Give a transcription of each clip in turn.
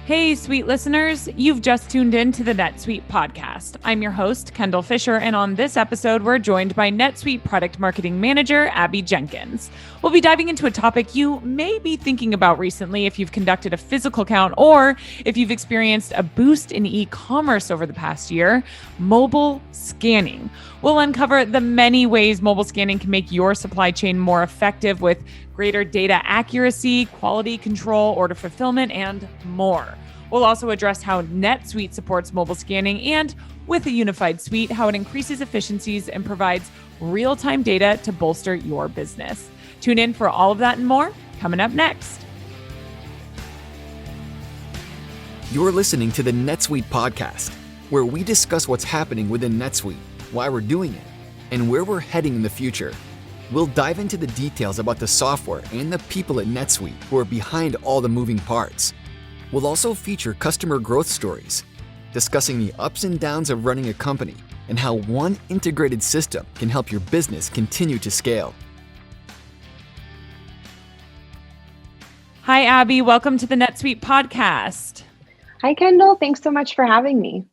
Hey, sweet listeners, you've just tuned in to the NetSuite podcast. I'm your host, Kendall Fisher, and on this episode, we're joined by NetSuite Product Marketing Manager, Abby Jenkins. We'll be diving into a topic you may be thinking about recently if you've conducted a physical count or if you've experienced a boost in e-commerce over the past year, mobile scanning. We'll uncover the many ways mobile scanning can make your supply chain more effective with greater data accuracy, quality control, order fulfillment, and more. We'll also address how NetSuite supports mobile scanning and, with a unified suite, how it increases efficiencies and provides real-time data to bolster your business. Tune in for all of that and more coming up next. You're listening to the NetSuite podcast, where we discuss what's happening within NetSuite, why we're doing it, and where we're heading in the future. We'll dive into the details about the software and the people at NetSuite who are behind all the moving parts. We'll also feature customer growth stories, discussing the ups and downs of running a company and how one integrated system can help your business continue to scale. Hi, Abby. Welcome to the NetSuite podcast. Hi, Kendall. Thanks so much for having me.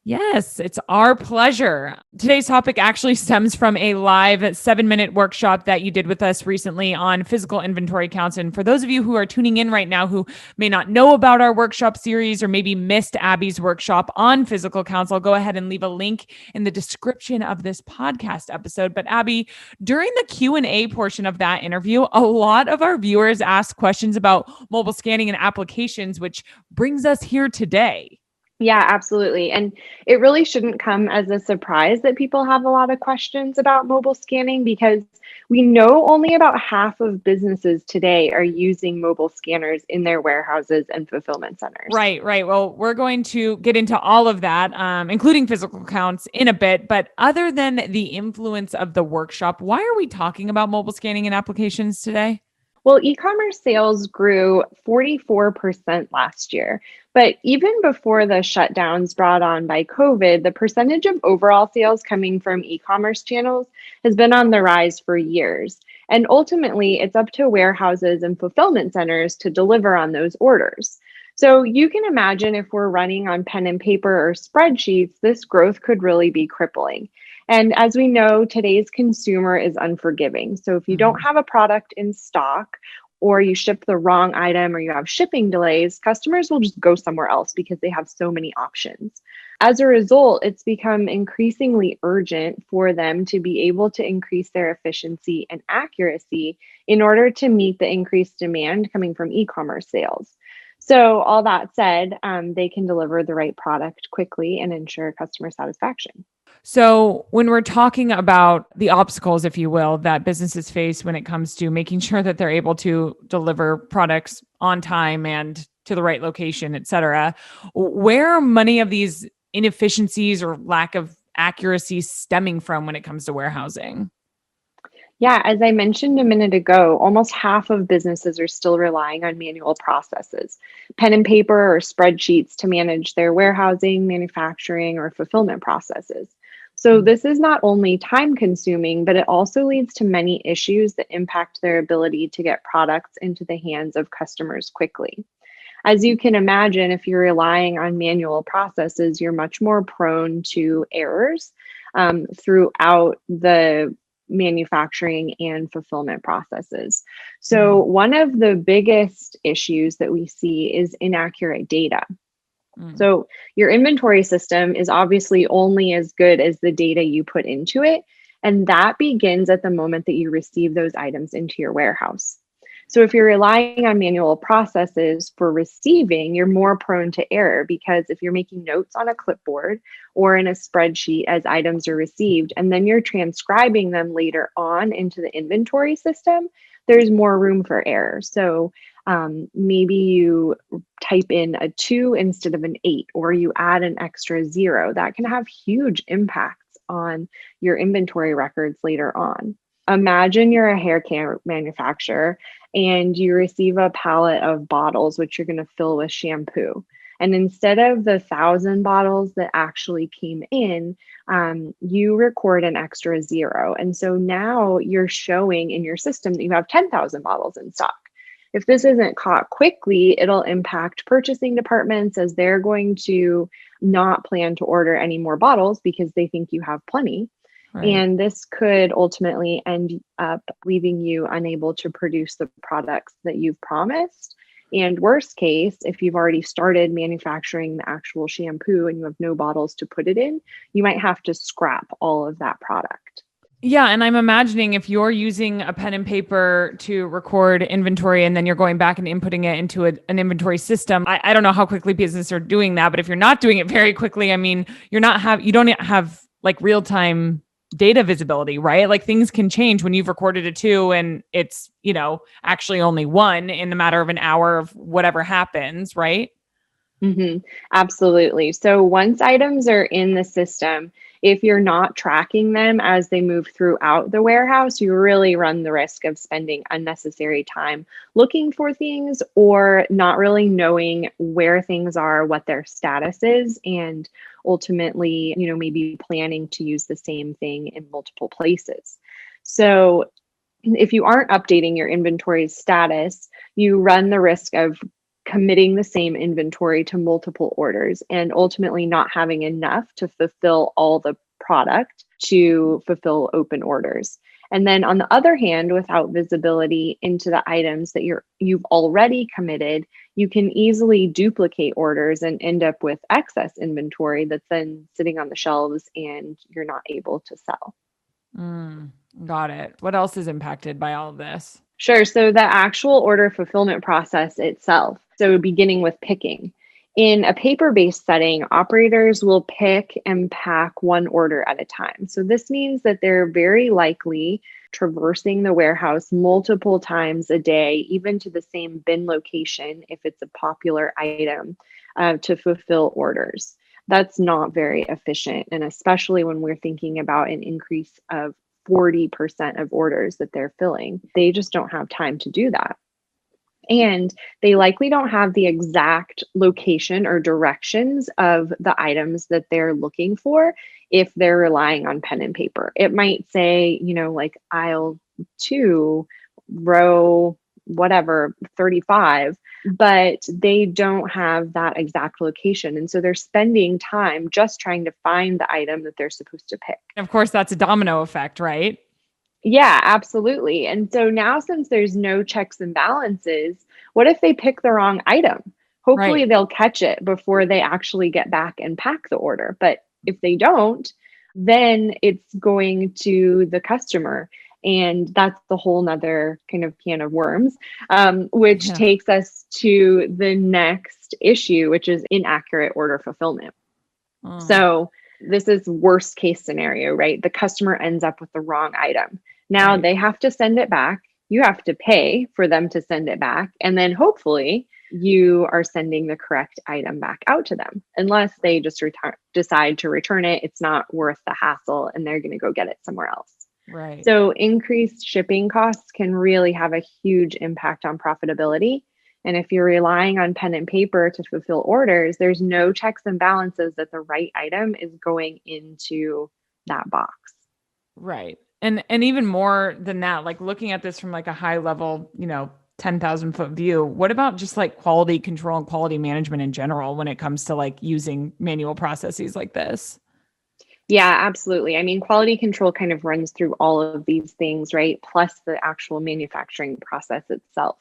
Yes, it's our pleasure. Today's topic actually stems from a live 7-minute workshop that you did with us recently on physical inventory counts. And for those of you who are tuning in right now who may not know about our workshop series or maybe missed Abby's workshop on physical counts, I'll go ahead and leave a link in the description of this podcast episode. But Abby, during the Q&A portion of that interview, a lot of our viewers asked questions about mobile scanning and applications, which brings us here today. Yeah, absolutely. And it really shouldn't come as a surprise that people have a lot of questions about mobile scanning because we know only about half of businesses today are using mobile scanners in their warehouses and fulfillment centers. Right. Well, we're going to get into all of that, including physical counts in a bit. But other than the influence of the workshop, why are we talking about mobile scanning and applications today? Well, e-commerce sales grew 44% last year. But even before the shutdowns brought on by COVID, the percentage of overall sales coming from e-commerce channels has been on the rise for years. And ultimately, it's up to warehouses and fulfillment centers to deliver on those orders. So you can imagine if we're running on pen and paper or spreadsheets, this growth could really be crippling. And as we know, today's consumer is unforgiving. So if you don't have a product in stock, or you ship the wrong item, or you have shipping delays, customers will just go somewhere else because they have so many options. As a result, it's become increasingly urgent for them to be able to increase their efficiency and accuracy in order to meet the increased demand coming from e-commerce sales. So all that said, they can deliver the right product quickly and ensure customer satisfaction. So when we're talking about the obstacles, if you will, that businesses face when it comes to making sure that they're able to deliver products on time and to the right location, et cetera, where are many of these inefficiencies or lack of accuracy stemming from when it comes to warehousing? Yeah, as I mentioned a minute ago, almost half of businesses are still relying on manual processes, pen and paper or spreadsheets to manage their warehousing, manufacturing, or fulfillment processes. So this is not only time consuming, but it also leads to many issues that impact their ability to get products into the hands of customers quickly. As you can imagine, if you're relying on manual processes, you're much more prone to errors throughout the manufacturing and fulfillment processes. So one of the biggest issues that we see is inaccurate data. So your inventory system is obviously only as good as the data you put into it. And that begins at the moment that you receive those items into your warehouse. So if you're relying on manual processes for receiving, you're more prone to error because if you're making notes on a clipboard or in a spreadsheet as items are received, and then you're transcribing them later on into the inventory system, there's more room for error. So maybe you type in a 2 instead of an 8, or you add an extra 0. That can have huge impacts on your inventory records later on. Imagine you're a hair care manufacturer and you receive a pallet of bottles, which you're going to fill with shampoo. And instead of the 1,000 bottles that actually came in, you record an extra 0. And so now you're showing in your system that you have 10,000 bottles in stock. If this isn't caught quickly, it'll impact purchasing departments as they're going to not plan to order any more bottles because they think you have plenty. Right. And this could ultimately end up leaving you unable to produce the products that you've promised. And worst case, if you've already started manufacturing the actual shampoo and you have no bottles to put it in, you might have to scrap all of that product. Yeah. And I'm imagining if you're using a pen and paper to record inventory and then you're going back and inputting it into an inventory system, I don't know how quickly businesses are doing that, but if you're not doing it very quickly, I mean, you don't have like real time data visibility, right? Like things can change when you've recorded a 2 and it's, actually only 1 in the matter of an hour of whatever happens, right? Absolutely. So once items are in the system, if you're not tracking them as they move throughout the warehouse, you really run the risk of spending unnecessary time looking for things or not really knowing where things are, what their status is, and ultimately, maybe planning to use the same thing in multiple places. So if you aren't updating your inventory status, you run the risk of committing the same inventory to multiple orders and ultimately not having enough to fulfill all the product to fulfill open orders. And then on the other hand, without visibility into the items that you've already committed, you can easily duplicate orders and end up with excess inventory that's then sitting on the shelves and you're not able to sell. Got it. What else is impacted by all of this? Sure. So the actual order fulfillment process itself. So beginning with picking. In a paper-based setting, operators will pick and pack one order at a time. So this means that they're very likely traversing the warehouse multiple times a day, even to the same bin location if it's a popular item, to fulfill orders. That's not very efficient. And especially when we're thinking about an increase of 40% of orders that they're filling, they just don't have time to do that. And they likely don't have the exact location or directions of the items that they're looking for if they're relying on pen and paper. It might say, like aisle 2, row whatever, 35, but they don't have that exact location. And so they're spending time just trying to find the item that they're supposed to pick. Of course, that's a domino effect, right? Yeah, absolutely. And so now, since there's no checks and balances, what if they pick the wrong item? Hopefully, Right. they'll catch it before they actually get back and pack the order. But if they don't, then it's going to the customer. And that's the whole nother kind of can of worms, which Yeah. takes us to the next issue, which is inaccurate order fulfillment. Oh, So this is worst case scenario, right? The customer ends up with the wrong item. Now right. they have to send it back. You have to pay for them to send it back. And then hopefully you are sending the correct item back out to them. Unless they just decide to return it, it's not worth the hassle and they're going to go get it somewhere else. Right. So increased shipping costs can really have a huge impact on profitability. And if you're relying on pen and paper to fulfill orders, there's no checks and balances that the right item is going into that box. Right. And even more than that, like looking at this from like a high level, 10,000-foot view, what about just like quality control and quality management in general when it comes to like using manual processes like this? Yeah, absolutely. I mean, quality control kind of runs through all of these things, right? Plus the actual manufacturing process itself.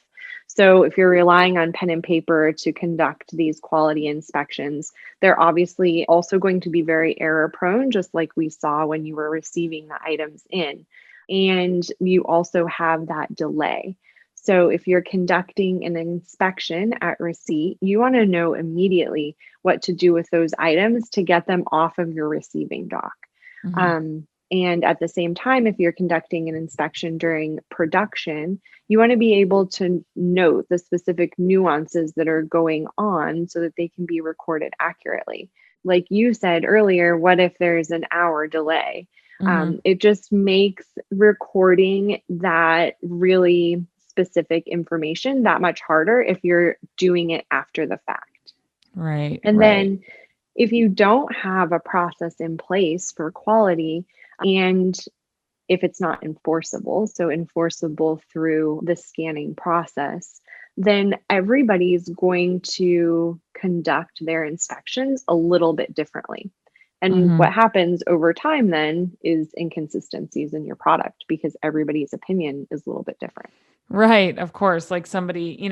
So if you're relying on pen and paper to conduct these quality inspections, they're obviously also going to be very error prone, just like we saw when you were receiving the items in. And you also have that delay. So if you're conducting an inspection at receipt, you want to know immediately what to do with those items to get them off of your receiving dock. Mhm. And at the same time, if you're conducting an inspection during production, you want to be able to note the specific nuances that are going on so that they can be recorded accurately. Like you said earlier, what if there's an hour delay? Mhm. It just makes recording that really specific information that much harder if you're doing it after the fact. Right. And Right. then if you don't have a process in place for quality, and if it's not enforceable, so enforceable through the scanning process, then everybody's going to conduct their inspections a little bit differently. And what happens over time then is inconsistencies in your product because everybody's opinion is a little bit different. Right. Of course. Like somebody,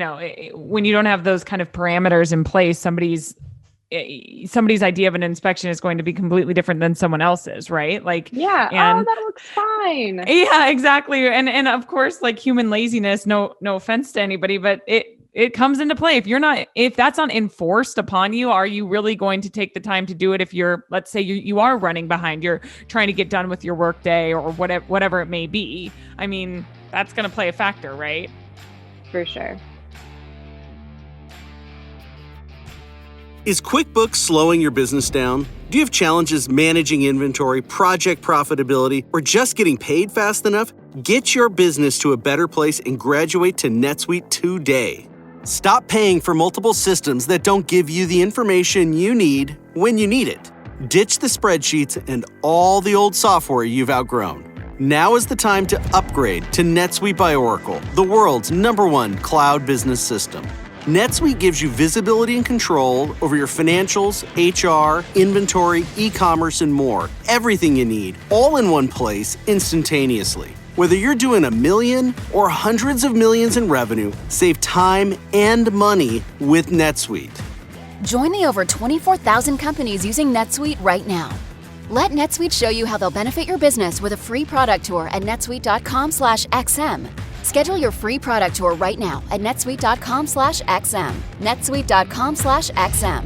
when you don't have those kind of parameters in place, somebody's idea of an inspection is going to be completely different than someone else's, right? Like, Yeah. Oh, and that looks fine. yeah, exactly. And of course, like human laziness, no offense to anybody, but it comes into play. If that's not enforced upon you, are you really going to take the time to do it? If you're, let's say you are running behind, you're trying to get done with your work day or whatever it may be. I mean, that's going to play a factor, right? For sure. Is QuickBooks slowing your business down? Do you have challenges managing inventory, project profitability, or just getting paid fast enough? Get your business to a better place and graduate to NetSuite today. Stop paying for multiple systems that don't give you the information you need when you need it. Ditch the spreadsheets and all the old software you've outgrown. Now is the time to upgrade to NetSuite by Oracle, the world's #1 cloud business system. NetSuite gives you visibility and control over your financials, HR, inventory, e-commerce, and more. Everything you need, all in one place, instantaneously. Whether you're doing $1 million or hundreds of millions in revenue, save time and money with NetSuite. Join the over 24,000 companies using NetSuite right now. Let NetSuite show you how they'll benefit your business with a free product tour at netsuite.com/xm. Schedule your free product tour right now at netsuite.com/xm. netsuite.com/xm.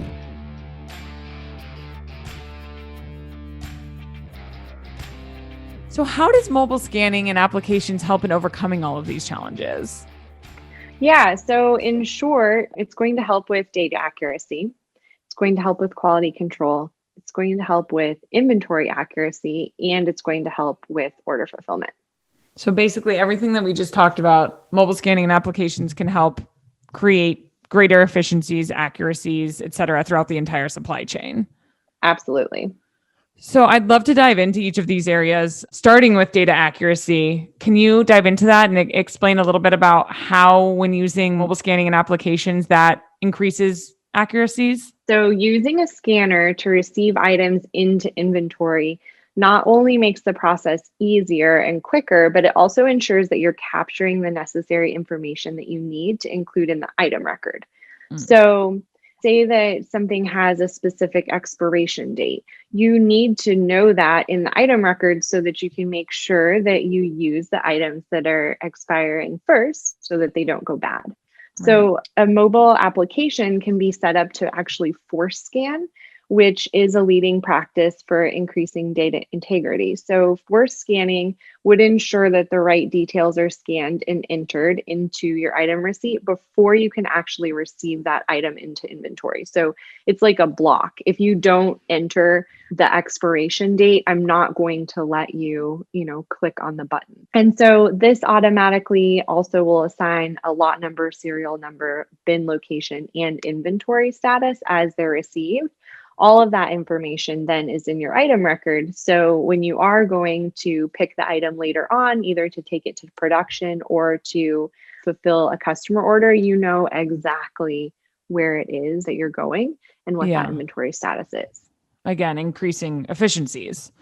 So how does mobile scanning and applications help in overcoming all of these challenges? Yeah, so in short, it's going to help with data accuracy. It's going to help with quality control. It's going to help with inventory accuracy, and it's going to help with order fulfillment. So basically everything that we just talked about, mobile scanning and applications can help create greater efficiencies, accuracies, et cetera, throughout the entire supply chain. Absolutely. So I'd love to dive into each of these areas, starting with data accuracy. Can you dive into that and explain a little bit about how, when using mobile scanning and applications, that increases accuracies? So using a scanner to receive items into inventory not only makes the process easier and quicker, but it also ensures that you're capturing the necessary information that you need to include in the item record. So say that something has a specific expiration date. You need to know that in the item record so that you can make sure that you use the items that are expiring first so that they don't go bad. So a mobile application can be set up to actually force scan, which is a leading practice for increasing data integrity. So force scanning would ensure that the right details are scanned and entered into your item receipt before you can actually receive that item into inventory. So it's like a block. If you don't enter the expiration date, I'm not going to let you, click on the button. And so this automatically also will assign a lot number, serial number, bin location, and inventory status as they're received. All of that information then is in your item record. So when you are going to pick the item later on, either to take it to production or to fulfill a customer order, you know exactly where it is that you're going and what that inventory status is. Again, increasing efficiencies.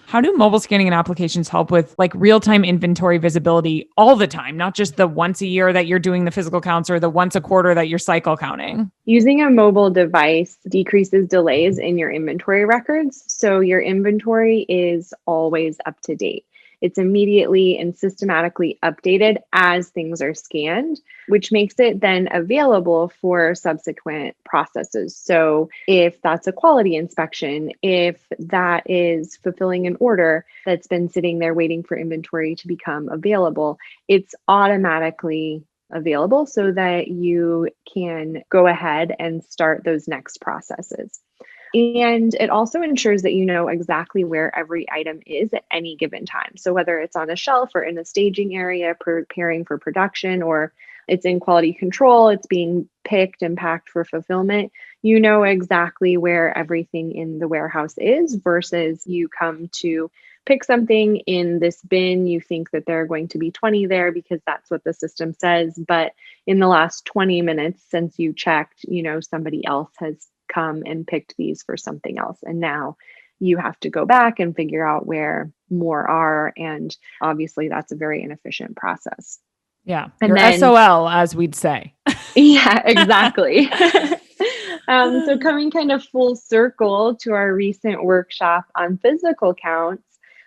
How do mobile scanning and applications help with like real-time inventory visibility all the time, not just the once a year that you're doing the physical counts or the once a quarter that you're cycle counting? Using a mobile device decreases delays in your inventory records. So your inventory is always up to date. It's immediately and systematically updated as things are scanned, which makes it then available for subsequent processes. So if that's a quality inspection, if that is fulfilling an order that's been sitting there waiting for inventory to become available, it's automatically available so that you can go ahead and start those next processes. And it also ensures that you know exactly where every item is at any given time. So whether it's on a shelf or in a staging area preparing for production, or it's in quality control, it's being picked and packed for fulfillment, you know exactly where everything in the warehouse is versus you come to pick something in this bin. You think that there are going to be 20 there because that's what the system says. But in the last 20 minutes since you checked, somebody else has come and picked these for something else. And now you have to go back and figure out where more are. And obviously that's a very inefficient process. Yeah. And Your then, SOL, as we'd say. Yeah, exactly. So coming kind of full circle to our recent workshop on physical counts,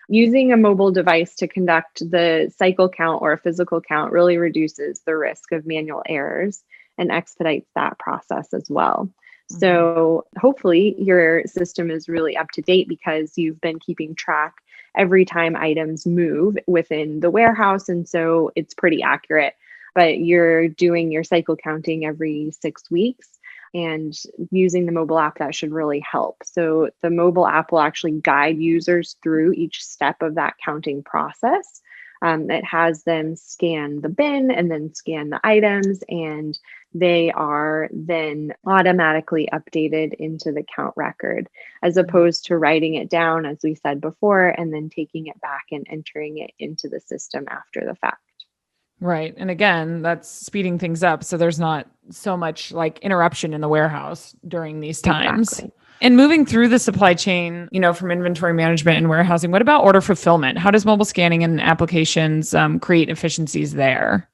using a mobile device to conduct the cycle count or a physical count really reduces the risk of manual errors and expedites that process as well. So hopefully your system is really up to date because you've been keeping track every time items move within the warehouse. And so it's pretty accurate, but you're doing your cycle counting every 6 weeks. And using the mobile app, that should really help. So the mobile app will actually guide users through each step of that counting process. It has them scan the bin and then scan the items, and they are then automatically updated into the count record, as opposed to writing it down, as we said before, and then taking it back and entering it into the system after the fact. Right. And again, that's speeding things up. So there's not so much like interruption in the warehouse during these times. Exactly. And moving through the supply chain, from inventory management and warehousing, what about order fulfillment? How does mobile scanning and applications create efficiencies there?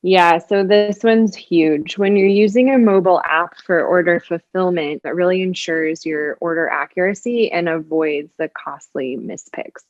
Yeah, so this one's huge. When you're using a mobile app for order fulfillment, that really ensures your order accuracy and avoids the costly mispicks.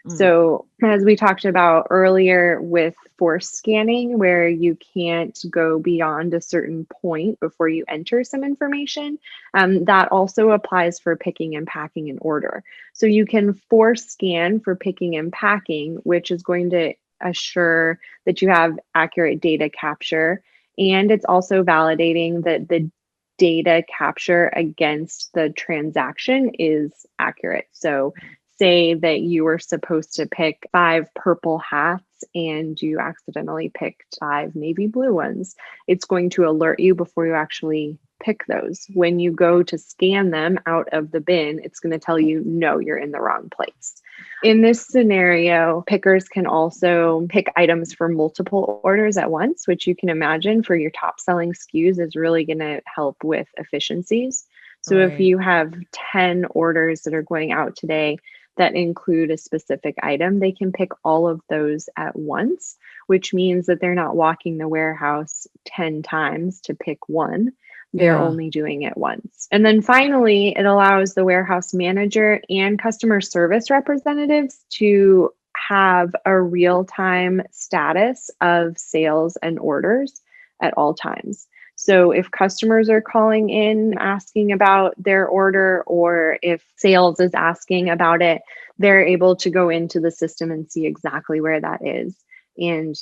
So as we talked about earlier with force scanning, where you can't go beyond a certain point before you enter some information, that also applies for picking and packing an order. So you can force scan for picking and packing, which is going to assure that you have accurate data capture. And it's also validating that the data capture against the transaction is accurate. So say that you were supposed to pick 5 purple hats and you accidentally picked 5 navy blue ones. It's going to alert you before you actually pick those. When you go to scan them out of the bin, it's going to tell you, no, you're in the wrong place. In this scenario, pickers can also pick items for multiple orders at once, which you can imagine for your top selling SKUs is really going to help with efficiencies. So if you have 10 orders that are going out today that include a specific item, they can pick all of those at once, which means that they're not walking the warehouse 10 times to pick one. They're only doing it once. And then finally, it allows the warehouse manager and customer service representatives to have a real-time status of sales and orders at all times. So if customers are calling in asking about their order, or if sales is asking about it, they're able to go into the system and see exactly where that is and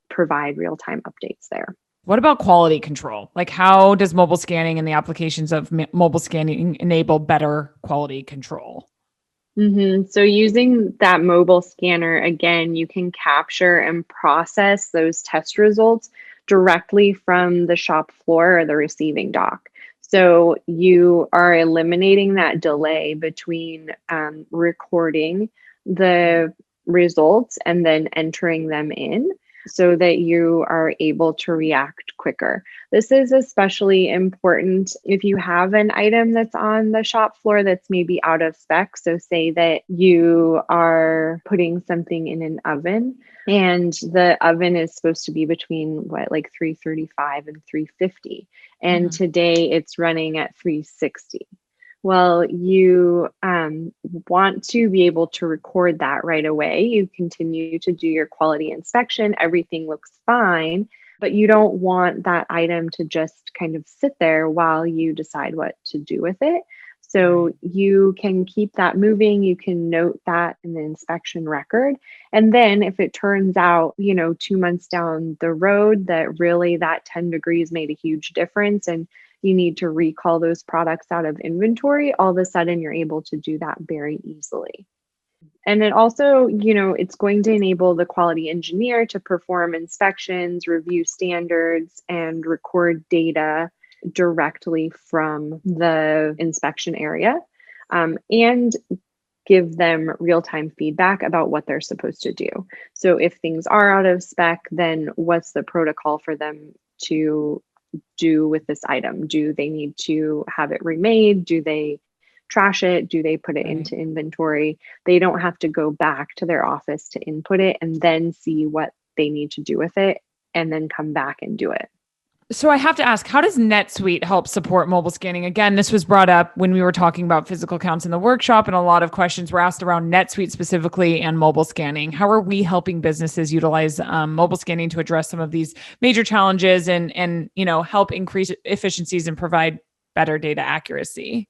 provide real-time updates there. What about quality control? Like, how does mobile scanning and the applications of mobile scanning enable better quality control? So using that mobile scanner, again, you can capture and process those test results directly from the shop floor or the receiving dock. So you are eliminating that delay between recording the results and then entering them in, so that you are able to react quicker. This is especially important if you have an item that's on the shop floor that's maybe out of spec. So say that you are putting something in an oven and the oven is supposed to be between 335 and 350. And today it's running at 360. Well, you want to be able to record that right away. You continue to do your quality inspection. Everything looks fine, but you don't want that item to just kind of sit there while you decide what to do with it. So you can keep that moving. You can note that in the inspection record. And then if it turns out, 2 months down the road that really that 10 degrees made a huge difference and you need to recall those products out of inventory, all of a sudden you're able to do that very easily. And it also, it's going to enable the quality engineer to perform inspections, review standards, and record data directly from the inspection area, and give them real-time feedback about what they're supposed to do. So if things are out of spec, then what's the protocol for them to do with this item? Do they need to have it remade? Do they trash it? Do they put it into inventory? They don't have to go back to their office to input it and then see what they need to do with it and then come back and do it. So I have to ask, how does NetSuite help support mobile scanning? Again, this was brought up when we were talking about physical counts in the workshop, and a lot of questions were asked around NetSuite specifically and mobile scanning. How are we helping businesses utilize mobile scanning to address some of these major challenges and help increase efficiencies and provide better data accuracy?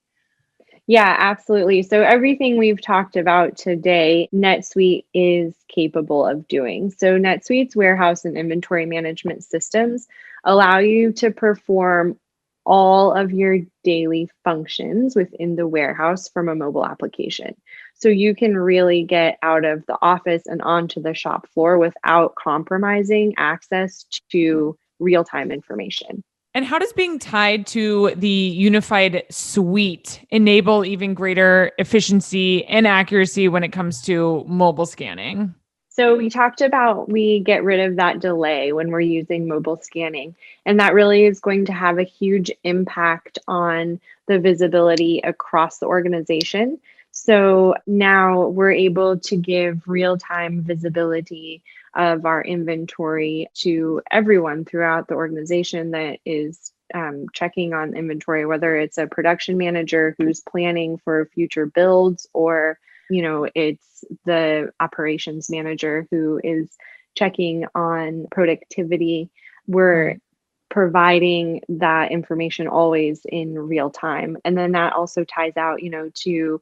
Yeah, absolutely. So everything we've talked about today, NetSuite is capable of doing. So NetSuite's warehouse and inventory management systems allow you to perform all of your daily functions within the warehouse from a mobile application. So you can really get out of the office and onto the shop floor without compromising access to real-time information. And how does being tied to the unified suite enable even greater efficiency and accuracy when it comes to mobile scanning? So we talked about we get rid of that delay when we're using mobile scanning, and that really is going to have a huge impact on the visibility across the organization. So now we're able to give real-time visibility of our inventory to everyone throughout the organization that is checking on inventory, whether it's a production manager who's planning for future builds, or it's the operations manager who is checking on productivity. We're providing that information always in real time. And then that also ties out, to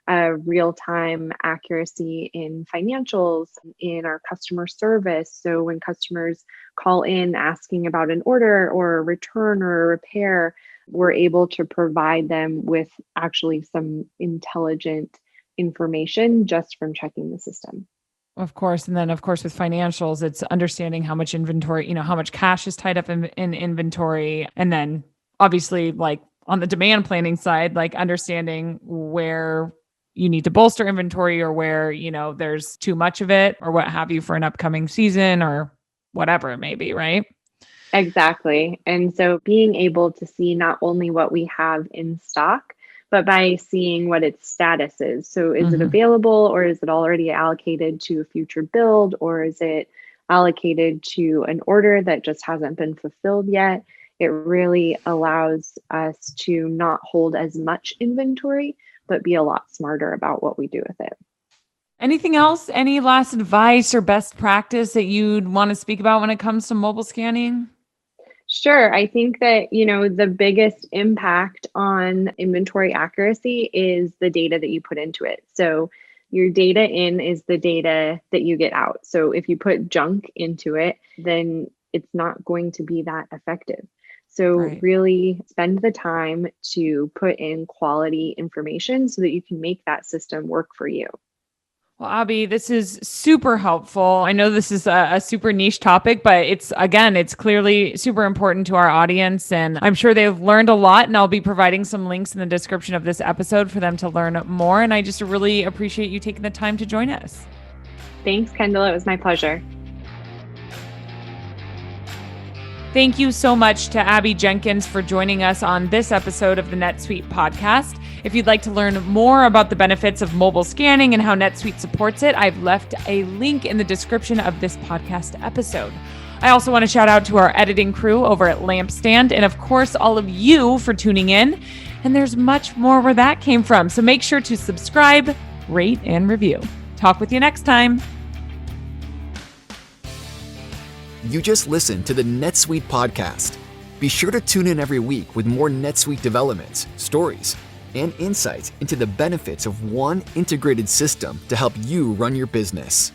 real-time accuracy in financials, in our customer service. So when customers call in asking about an order or a return or a repair, we're able to provide them with actually some intelligent information just from checking the system. Of course. And then of course, with financials, it's understanding how much inventory, how much cash is tied up in inventory. And then obviously, like on the demand planning side, like understanding where you need to bolster inventory or where, there's too much of it or what have you for an upcoming season or whatever it may be, right? Exactly. And so being able to see not only what we have in stock, but by seeing what its status is. So is it available, or is it already allocated to a future build, or is it allocated to an order that just hasn't been fulfilled yet? It really allows us to not hold as much inventory, but be a lot smarter about what we do with it. Anything else? Any last advice or best practice that you'd want to speak about when it comes to mobile scanning? Sure. I think that, the biggest impact on inventory accuracy is the data that you put into it. So your data in is the data that you get out. So if you put junk into it, then it's not going to be that effective. So really spend the time to put in quality information so that you can make that system work for you. Well, Abby, this is super helpful. I know this is a super niche topic, but it's clearly super important to our audience. And I'm sure they've learned a lot, and I'll be providing some links in the description of this episode for them to learn more. And I just really appreciate you taking the time to join us. Thanks, Kendall. It was my pleasure. Thank you so much to Abby Jenkins for joining us on this episode of the NetSuite podcast. If you'd like to learn more about the benefits of mobile scanning and how NetSuite supports it, I've left a link in the description of this podcast episode. I also want to shout out to our editing crew over at Lampstand, and of course, all of you for tuning in. And there's much more where that came from. So make sure to subscribe, rate, and review. Talk with you next time. You just listened to the NetSuite podcast. Be sure to tune in every week with more NetSuite developments, stories, and insights into the benefits of one integrated system to help you run your business.